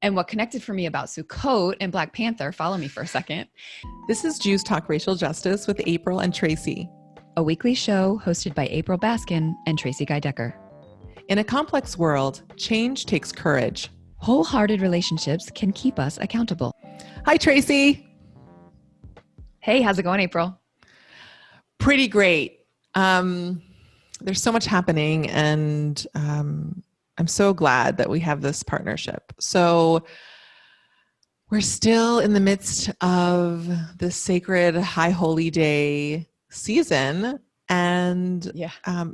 And what connected for me about Sukkot and Black Panther, follow me for a second. This is Jews Talk Racial Justice with April and Tracie, a weekly show hosted by April Baskin and Tracie Guy Decker. In a complex world, change takes courage. Wholehearted relationships can keep us accountable. Hi, Tracie. Hey, how's it going, April? Pretty great. There's so much happening, and I'm so glad that we have this partnership. So we're still in the midst of the sacred High Holy Day season. And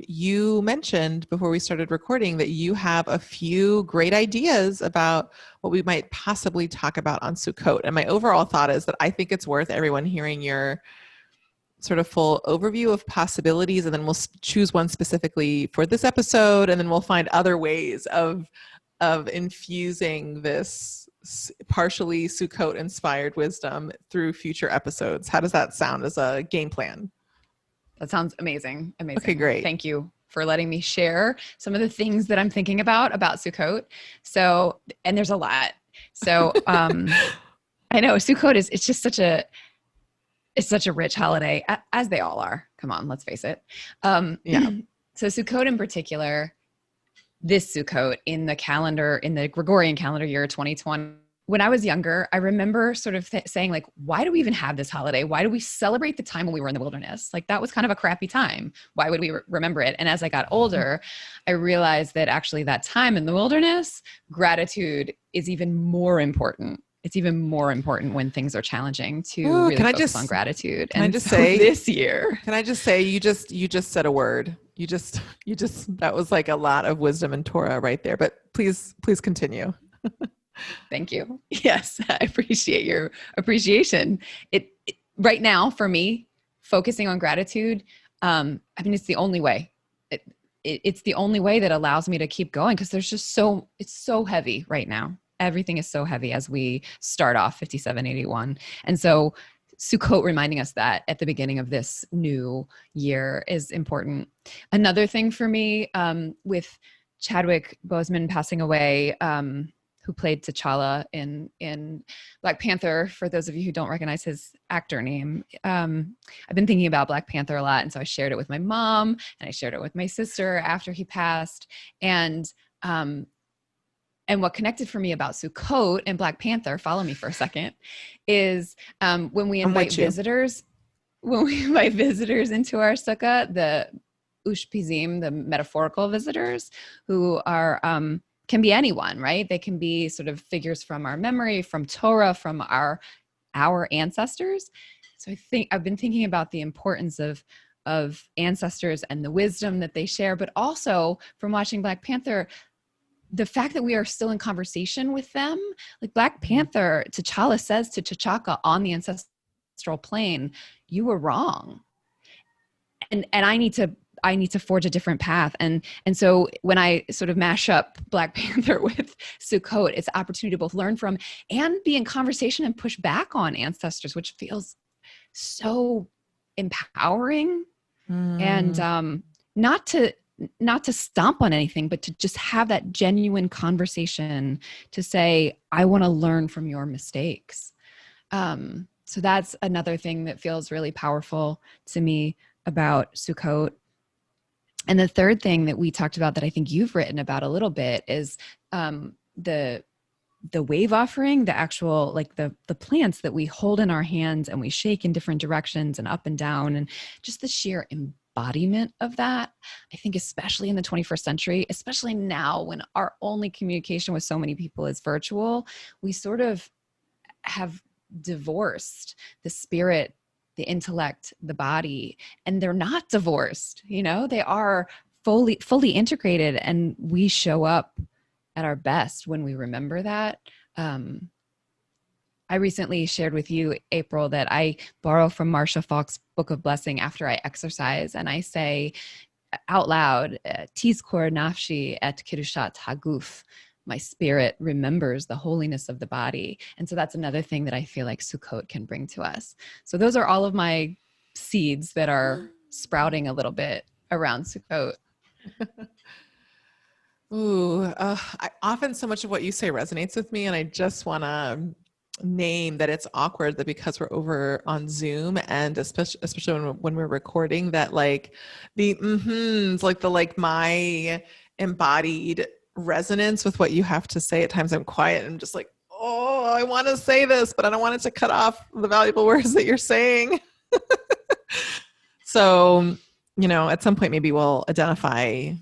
you mentioned before we started recording that you have a few great ideas about what we might possibly talk about on Sukkot. And my overall thought is that I think it's worth everyone hearing your sort of full overview of possibilities, and then we'll choose one specifically for this episode, and then we'll find other ways of infusing this partially Sukkot inspired wisdom through future episodes. How does that sound as a game plan? That sounds amazing. Amazing. Okay, great. Thank you for letting me share some of the things that I'm thinking about Sukkot. So, and there's a lot. So I know Sukkot it's just such a rich holiday, as they all are. Come on, let's face it. So Sukkot in particular, this Sukkot in the Gregorian calendar year 2020, when I was younger, I remember sort of saying, like, why do we even have this holiday? Why do we celebrate the time when we were in the wilderness? Like, that was kind of a crappy time. Why would we remember it? And as I got older, I realized that actually that time in the wilderness, gratitude is even more important. It's even more important when things are challenging to really focus on gratitude. Can I just say this year? Can I just say you just said a word. You just that was like a lot of wisdom and Torah right there. But please continue. Thank you. Yes, I appreciate your appreciation. It right now for me, focusing on gratitude, it's the only way. It's the only way that allows me to keep going, because there's just it's so heavy right now. Everything is so heavy as we start off 5781. And so Sukkot reminding us that at the beginning of this new year is important. Another thing for me, with Chadwick Boseman passing away, who played T'Challa in Black Panther, for those of you who don't recognize his actor name, I've been thinking about Black Panther a lot. And so I shared it with my mom, and I shared it with my sister after he passed. And what connected for me about Sukkot and Black Panther, follow me for a second, is when we invite visitors into our sukkah, the ushpizim, the metaphorical visitors, who are can be anyone, right? They can be sort of figures from our memory, from Torah, from our ancestors. So I think I've been thinking about the importance of ancestors and the wisdom that they share, but also from watching Black Panther, the fact that we are still in conversation with them. Like Black Panther, T'Challa says to T'Chaka on the ancestral plane, "You were wrong, and I need to forge a different path." And so when I sort of mash up Black Panther with Sukkot, it's an opportunity to both learn from and be in conversation and push back on ancestors, which feels so empowering. And not to stomp on anything, but to just have that genuine conversation to say, I want to learn from your mistakes. So that's another thing that feels really powerful to me about Sukkot. And the third thing that we talked about that I think you've written about a little bit is the wave offering, the actual, like the plants that we hold in our hands and we shake in different directions and up and down, and just the sheer embodiment of that. I think especially in the 21st century, especially now when our only communication with so many people is virtual, we sort of have divorced the spirit, the intellect, the body, and they're not divorced. They are fully integrated, and we show up at our best when we remember that. I recently shared with you, April, that I borrow from Marcia Falk's Book of Blessing after I exercise, and I say out loud, Tizkor nafshi et kiddushat haguf. My spirit remembers the holiness of the body. And so that's another thing that I feel like Sukkot can bring to us. So those are all of my seeds that are sprouting a little bit around Sukkot. Often so much of what you say resonates with me, and I just want to name that it's awkward that because we're over on Zoom, and especially when we're recording, that like the like the like my embodied resonance with what you have to say. At times I'm quiet and I'm just like, oh, I want to say this, but I don't want it to cut off the valuable words that you're saying. So, at some point maybe we'll identify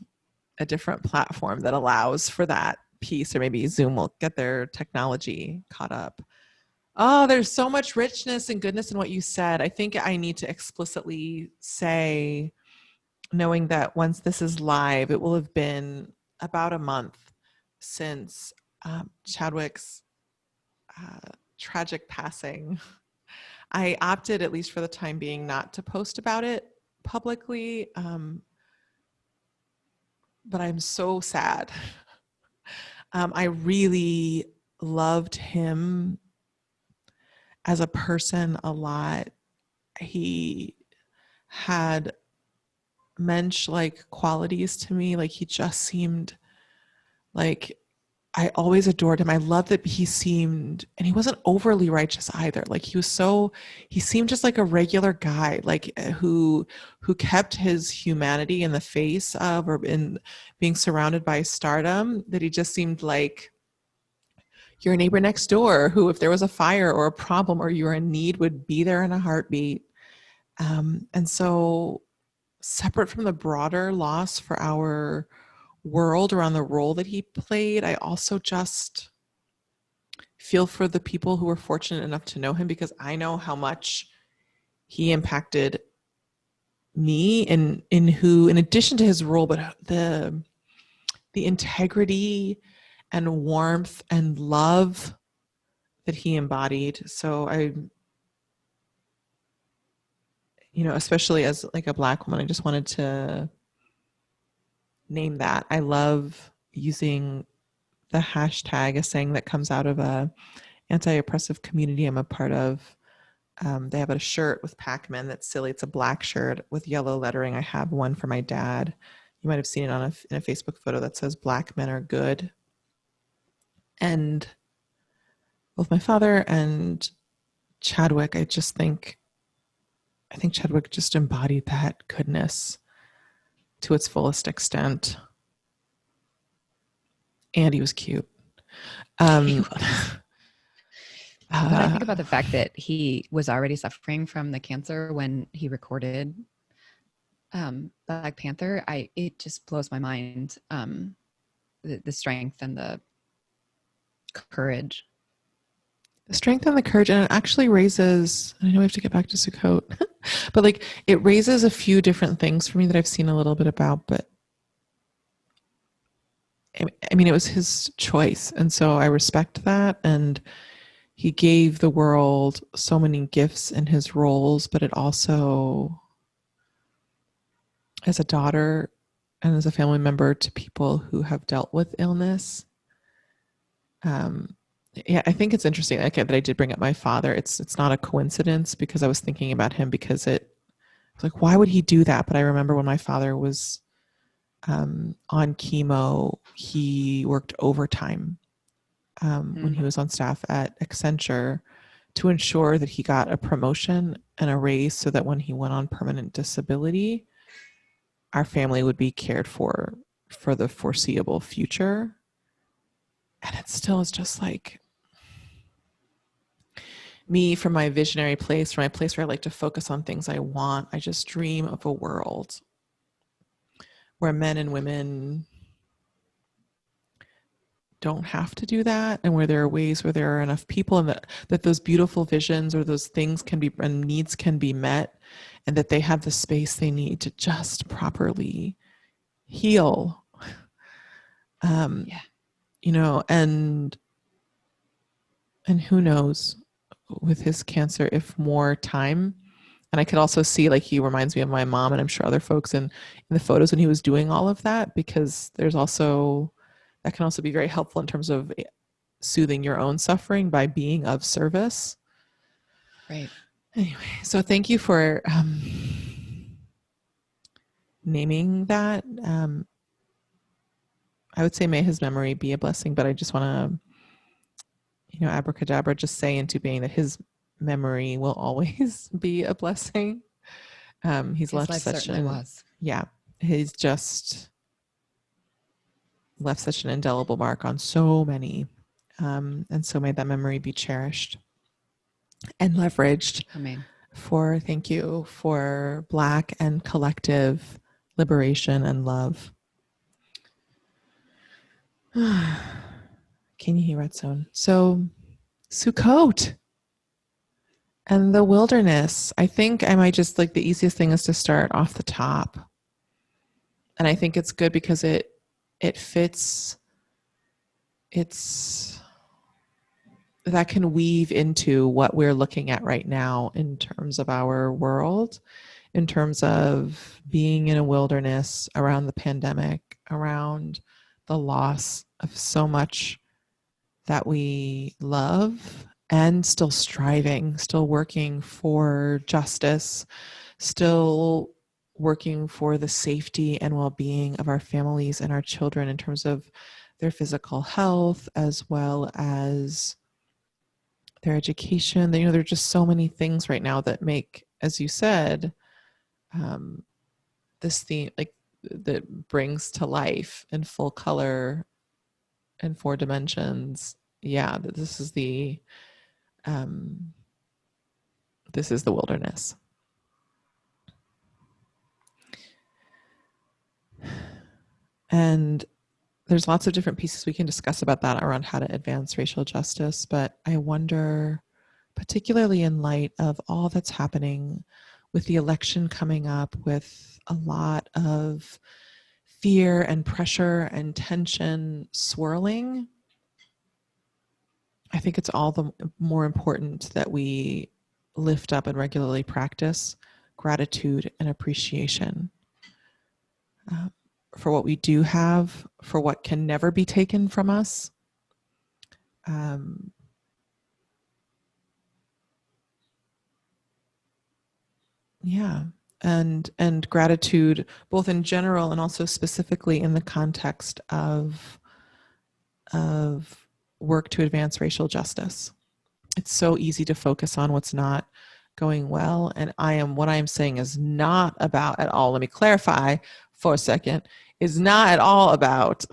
a different platform that allows for that piece, or maybe Zoom will get their technology caught up. Oh, there's so much richness and goodness in what you said. I think I need to explicitly say, knowing that once this is live, it will have been about a month since Chadwick's tragic passing. I opted, at least for the time being, not to post about it publicly, but I'm so sad. I really loved him as a person a lot. He had mensch-like qualities to me. Like, he just seemed like, I always adored him. I loved that he seemed, and he wasn't overly righteous either. Like, he seemed just like a regular guy, like who kept his humanity in the face of, or in being surrounded by stardom, that he just seemed like your neighbor next door, who, if there was a fire or a problem or you were in need, would be there in a heartbeat. And so, separate from the broader loss for our world around the role that he played, I also just feel for the people who were fortunate enough to know him, because I know how much he impacted me, in addition to his role, but the integrity and warmth and love that he embodied. So I, especially as like a Black woman, I just wanted to name that. I love using the hashtag, a saying that comes out of a anti-oppressive community I'm a part of. They have a shirt with Pac-Man that's silly. It's a black shirt with yellow lettering. I have one for my dad. You might have seen it in a Facebook photo that says "Black men are good." And both my father and Chadwick, I think Chadwick just embodied that goodness to its fullest extent. And he was cute. He was. When I think about the fact that he was already suffering from the cancer when he recorded Black Panther, it just blows my mind, the strength and the courage. The strength and the courage, and it actually raises, I know we have to get back to Sukkot, but like, it raises a few different things for me that I've seen a little bit about, but I mean, it was his choice. And so I respect that. And he gave the world so many gifts in his roles, but it also, as a daughter and as a family member to people who have dealt with illness, I think it's interesting that I did bring up my father. It's not a coincidence, because I was thinking about him, because it's like, why would he do that? But I remember when my father was on chemo, he worked overtime when he was on staff at Accenture, to ensure that he got a promotion and a raise, so that when he went on permanent disability, our family would be cared for the foreseeable future. And it still is just like, me, from my visionary place, from my place where I like to focus on things I want, I just dream of a world where men and women don't have to do that, and where there are ways where there are enough people, and that those beautiful visions or those things can be, and needs can be met, and that they have the space they need to just properly heal. And who knows, with his cancer, if more time. And I could also see, like, he reminds me of my mom, and I'm sure other folks in the photos when he was doing all of that, because that can also be very helpful in terms of soothing your own suffering by being of service. Right. Anyway, so thank you for naming that. I would say may his memory be a blessing, but I just want to, abracadabra, just say into being that his memory will always be a blessing. He's His left life such certainly was. he's just left such an indelible mark on so many. And so may that memory be cherished and leveraged Amen. thank you, for Black and collective liberation and love. Can you hear Red Zone? So Sukkot and the wilderness. I think I might just the easiest thing is to start off the top. And I think it's good because it fits, that can weave into what we're looking at right now in terms of our world, in terms of being in a wilderness around the pandemic, around the loss of so much that we love, and still striving, still working for justice, still working for the safety and well-being of our families and our children in terms of their physical health as well as their education. There are just so many things right now that make, as you said, this theme that brings to life in full color and 4 dimensions. Yeah, this is the wilderness. And there's lots of different pieces we can discuss about that around how to advance racial justice. But I wonder, particularly in light of all that's happening with the election coming up, with a lot of fear and pressure and tension swirling, I think it's all the more important that we lift up and regularly practice gratitude and appreciation for what we do have, for what can never be taken from us. And gratitude, both in general and also specifically in the context of work to advance racial justice. It's so easy to focus on what's not going well. And what I am saying is not about at all, let me clarify for a second, is not at all about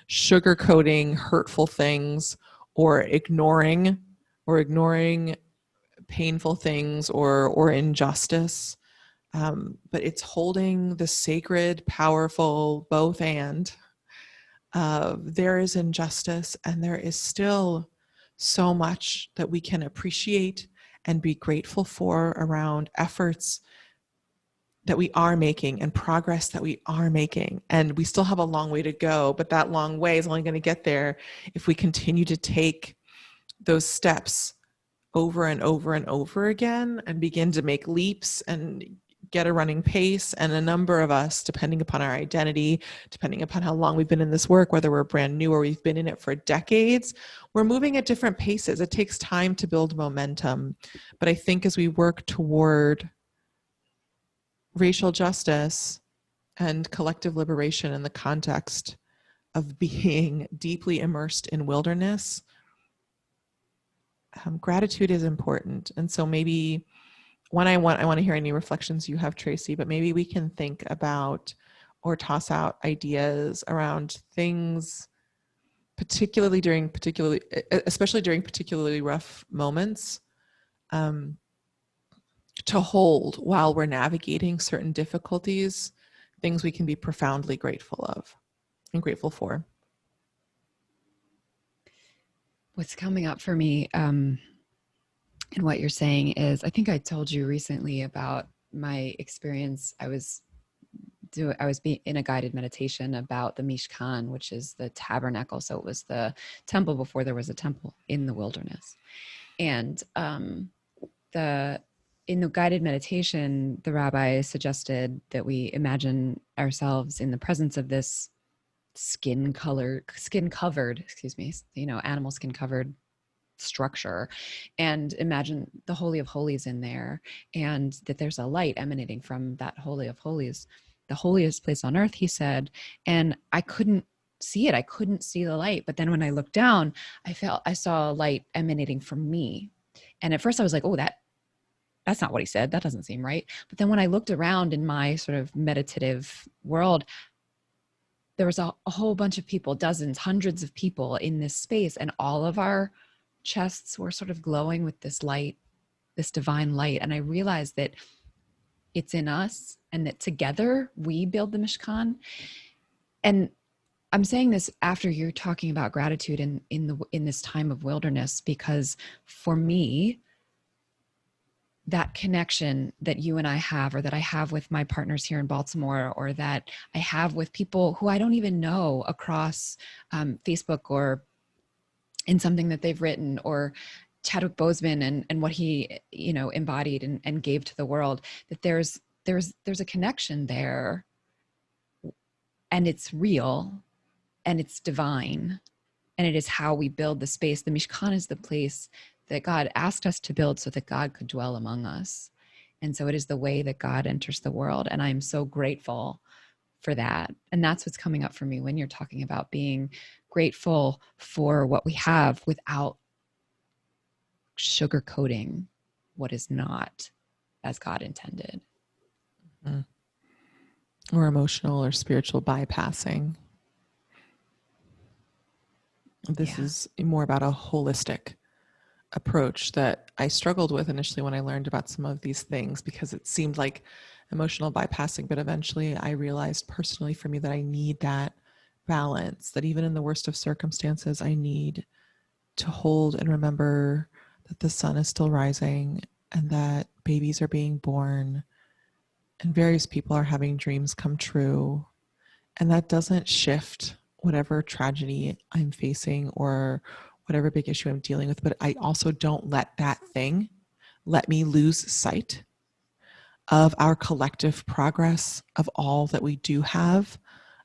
sugarcoating hurtful things or ignoring painful things or injustice. But it's holding the sacred, powerful both and. There is injustice and there is still so much that we can appreciate and be grateful for around efforts that we are making and progress that we are making. And we still have a long way to go, but that long way is only going to get there if we continue to take those steps over and over and over again and begin to make leaps and get a running pace. And a number of us, depending upon our identity, depending upon how long we've been in this work, whether we're brand new or we've been in it for decades, we're moving at different paces. It takes time to build momentum. But I think as we work toward racial justice and collective liberation in the context of being deeply immersed in wilderness, gratitude is important. And so maybe I want to hear any reflections you have, Tracie, but maybe we can think about or toss out ideas around things, especially during particularly rough moments, to hold while we're navigating certain difficulties, things we can be profoundly grateful of and grateful for. What's coming up for me and what you're saying is, I think I told you recently about my experience. I was in a guided meditation about the Mishkan, which is the tabernacle. So it was the temple before there was a temple in the wilderness. And in the guided meditation, the rabbi suggested that we imagine ourselves in the presence of this animal skin covered structure, and imagine the Holy of Holies in there, and that there's a light emanating from that Holy of Holies, the holiest place on earth, he said. And I couldn't see it. I couldn't see the light. But then when I looked down, I saw a light emanating from me. And at first I was like, oh, that's not what he said. That doesn't seem right. But then when I looked around in my sort of meditative world, there was a whole bunch of people, dozens, hundreds of people in this space. And all of our chests were sort of glowing with this light, this divine light. And I realized that it's in us and that together we build the Mishkan. And I'm saying this after you're talking about gratitude in this time of wilderness, because for me, that connection that you and I have, or that I have with my partners here in Baltimore, or that I have with people who I don't even know across Facebook or in something that they've written, or Chadwick Boseman and what he, embodied and gave to the world, that there's a connection there, and it's real and it's divine, and it is how we build the space. The Mishkan is the place that God asked us to build so that God could dwell among us. And so it is the way that God enters the world. And I'm so grateful for that. And that's what's coming up for me when you're talking about being grateful for what we have without sugarcoating what is not as God intended. Mm-hmm. Or emotional or spiritual bypassing. This is more about a holistic approach that I struggled with initially when I learned about some of these things, because it seemed like emotional bypassing, but eventually I realized personally for me that I need that balance, that even in the worst of circumstances, I need to hold and remember that the sun is still rising and that babies are being born and various people are having dreams come true. And that doesn't shift whatever tragedy I'm facing or whatever big issue I'm dealing with, but I also don't let that thing let me lose sight of our collective progress, of all that we do have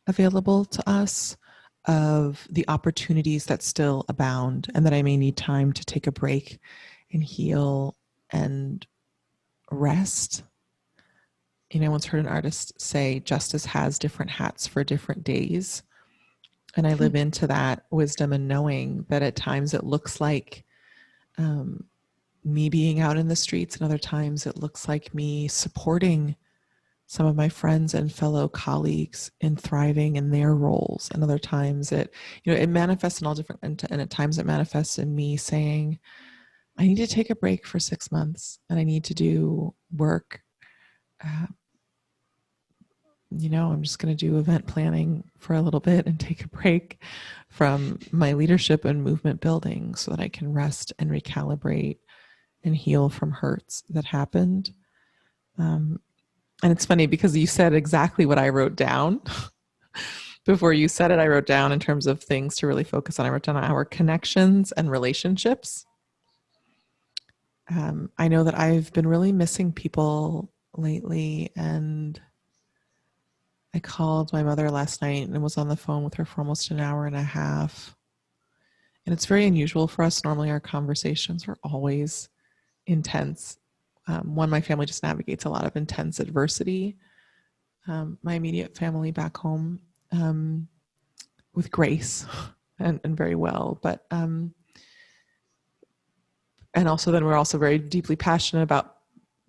available to us, of the opportunities that still abound, and that I may need time to take a break and heal and rest. I once heard an artist say, justice has different hats for different days. And I live into that wisdom and knowing that at times it looks like me being out in the streets, and other times it looks like me supporting some of my friends and fellow colleagues in thriving in their roles. And other times it manifests in all different, and at times it manifests in me saying, I need to take a break for 6 months and I need to do work. I'm just going to do event planning for a little bit and take a break from my leadership and movement building so that I can rest and recalibrate and heal from hurts that happened. And it's funny because you said exactly what I wrote down. Before you said it, I wrote down in terms of things to really focus on. I wrote down our connections and relationships. I know that I've been really missing people lately, and I called my mother last night and was on the phone with her for almost an hour and a half. And it's very unusual for us. Normally our conversations are always intense. My family just navigates a lot of intense adversity. My immediate family back home, with grace and very well. But, and also then we're also very deeply passionate about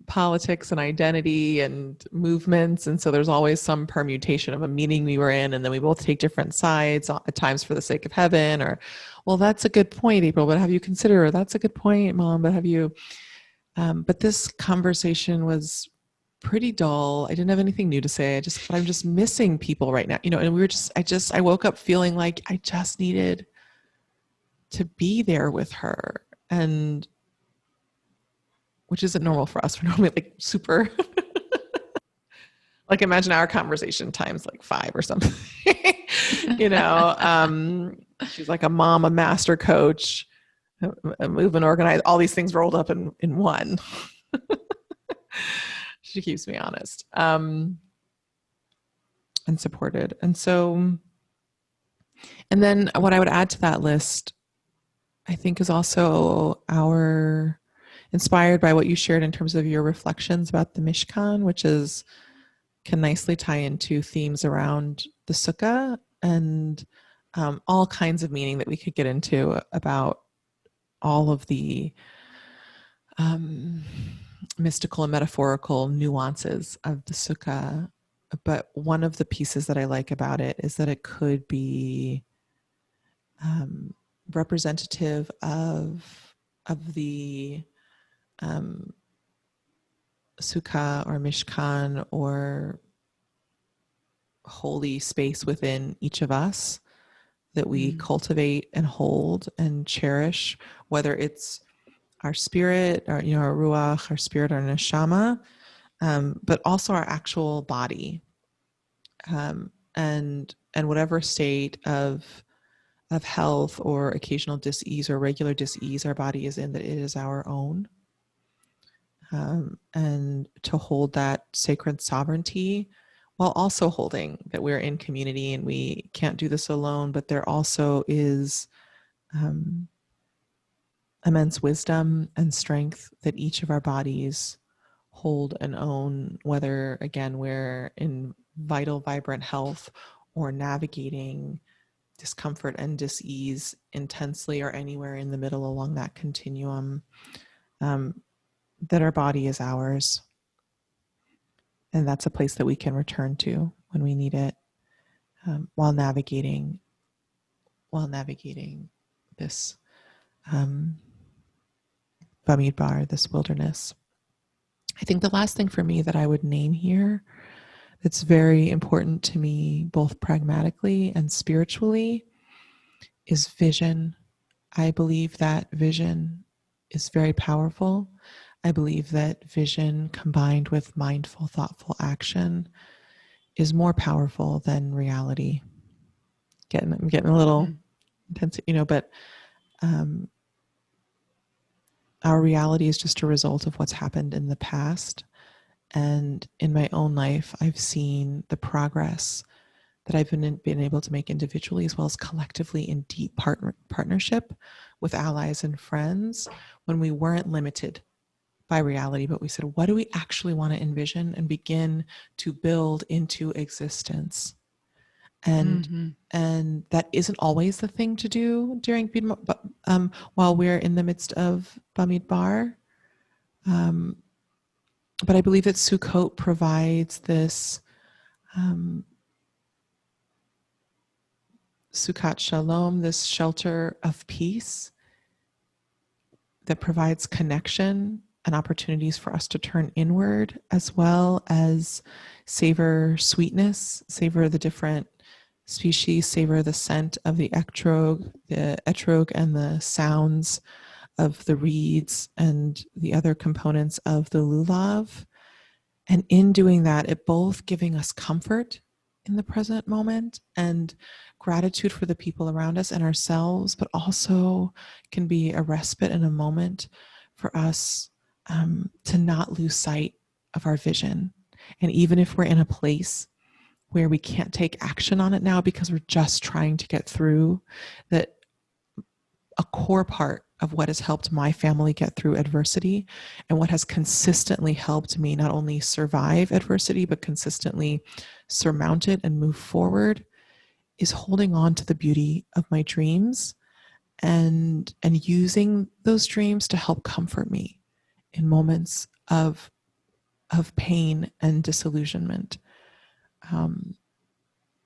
politics and identity and movements. And so there's always some permutation of a meeting we were in, and then we both take different sides at times for the sake of heaven, or, well, that's a good point, April, but have you considered, or that's a good point, Mom, but have you, but this conversation was pretty dull. I didn't have anything new to say. But I'm just missing people right now, and I woke up feeling like I just needed to be there with her, and which isn't normal for us. We're normally like super, like imagine our conversation times like 5 or something, she's like a mom, a master coach, a movement organizer, all these things rolled up in one. She keeps me honest, and supported. And so, and then what I would add to that list, I think, is also inspired by what you shared in terms of your reflections about the Mishkan, which can nicely tie into themes around the Sukkah and all kinds of meaning that we could get into about all of the mystical and metaphorical nuances of the sukkah. But one of the pieces that I like about it is that it could be representative of the sukkah or mishkan or holy space within each of us that we cultivate and hold and cherish, whether it's our spirit, or our ruach, our spirit, our neshama, but also our actual body, and whatever state of health or occasional dis-ease or regular dis-ease our body is in, that it is our own, and to hold that sacred sovereignty while also holding that we're in community and we can't do this alone, but there also is immense wisdom and strength that each of our bodies hold and own, whether, again, we're in vital, vibrant health or navigating discomfort and dis-ease intensely, or anywhere in the middle along that continuum, that our body is ours. And that's a place that we can return to when we need it, while navigating this Bamidbar, this wilderness. I think the last thing for me that I would name here that's very important to me, both pragmatically and spiritually, is vision. I believe that vision is very powerful. I believe that vision combined with mindful, thoughtful action is more powerful than reality. I'm getting a little intense, but our reality is just a result of what's happened in the past. And in my own life, I've seen the progress that I've been able to make individually as well as collectively in deep partnership with allies and friends, when we weren't limited by reality, but we said, what do we actually want to envision and begin to build into existence? And that isn't always the thing to do during while we're in the midst of Bamidbar. But I believe that Sukkot provides this Sukkot Shalom, this shelter of peace that provides connection and opportunities for us to turn inward, as well as savor sweetness, savor the different species, savor the scent of the etrog and the sounds of the reeds and the other components of the lulav. And in doing that, it both giving us comfort in the present moment and gratitude for the people around us and ourselves, but also can be a respite and a moment for us to not lose sight of our vision. And even if we're in a place where we can't take action on it now because we're just trying to get through, that a core part of what has helped my family get through adversity and what has consistently helped me not only survive adversity, but consistently surmount it and move forward, is holding on to the beauty of my dreams and using those dreams to help comfort me in moments of pain and disillusionment,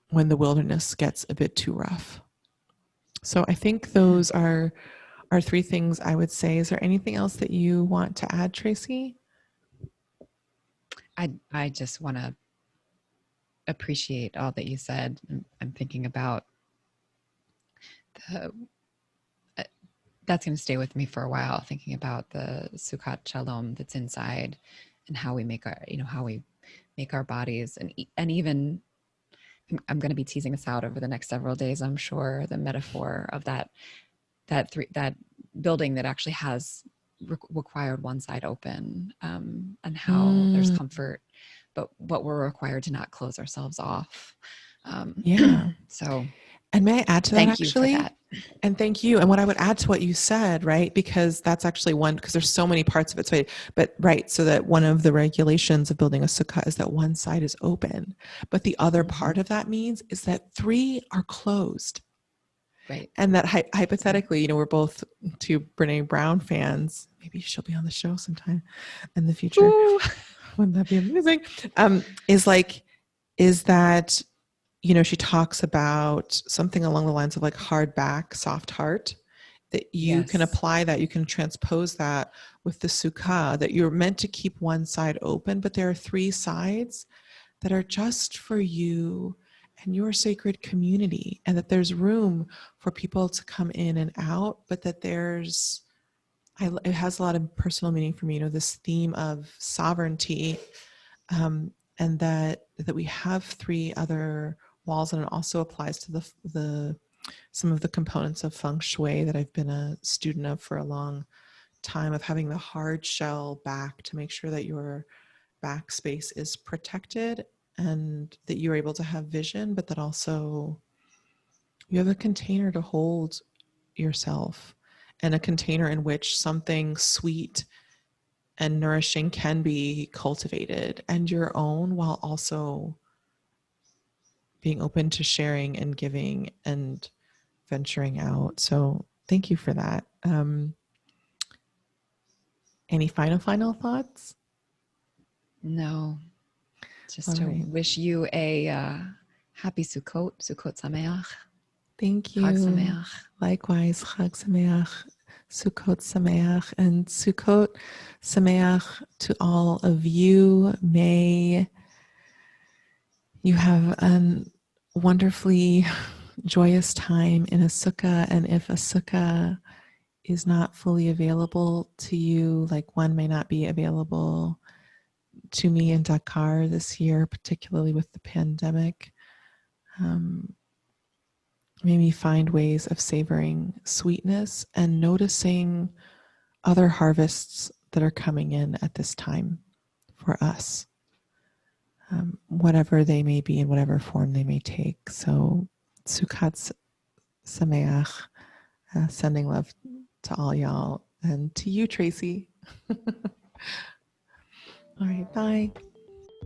when the wilderness gets a bit too rough. So I think those are three things I would say. Is there anything else that you want to add, Tracie? I just want to appreciate all that you said. I'm thinking about that's going to stay with me for a while, thinking about the Sukkot Shalom that's inside and how we make our bodies and even I'm going to be teasing this out over the next several days, I'm sure, the metaphor of that building that actually has required one side open, and how there's comfort, but we're required to not close ourselves off. So, and may I add to that, thank you for that. And thank you. And what I would add to what you said, right, because that's actually one, because there's so many parts of it. So that one of the regulations of building a sukkah is that one side is open, but the other part of that means is that three are closed. Right. And that hypothetically, you know, we're both two Brene Brown fans. Maybe she'll be on the show sometime in the future. Ooh. Wouldn't that be amazing? Is that, you know, she talks about something along the lines of like hard back, soft heart, that you can Yes. apply that, you can transpose that with the Sukkah, that you're meant to keep one side open, but there are 3 sides that are just for you and your sacred community, and that there's room for people to come in and out, but that it has a lot of personal meaning for me, you know, this theme of sovereignty, and that we have 3 other walls, and it also applies to the some of the components of feng shui that I've been a student of for a long time, of having the hard shell back to make sure that your back space is protected and that you're able to have vision, but that also you have a container to hold yourself, and a container in which something sweet and nourishing can be cultivated and your own, while also being open to sharing and giving and venturing out. So thank you for that. Any final thoughts? No, All just to right. wish you a happy Sukkot, Sukkot Sameach, Thank Chag you. Sameach. Likewise, Chag Sameach, Sukkot Sameach, and Sukkot Sameach to all of you. May you have a wonderfully joyous time in a sukkah, and if a sukkah is not fully available to you, like one may not be available to me in Dakar this year, particularly with the pandemic, made me find ways of savoring sweetness and noticing other harvests that are coming in at this time for us, whatever they may be in whatever form they may take. So Sukkot Sameach, sending love to all y'all and to you, Tracie. All right, bye.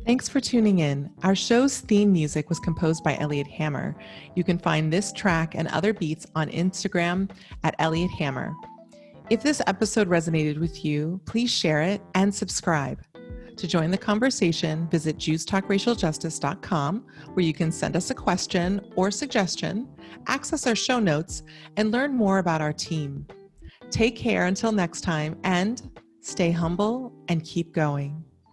Thanks for tuning in. Our show's theme music was composed by Elliot Hammer. You can find this track and other beats on Instagram at Elliot Hammer. If this episode resonated with you, please share it and subscribe. To join the conversation, visit JewsTalkRacialJustice.com, where you can send us a question or suggestion, access our show notes, and learn more about our team. Take care until next time, and stay humble and keep going.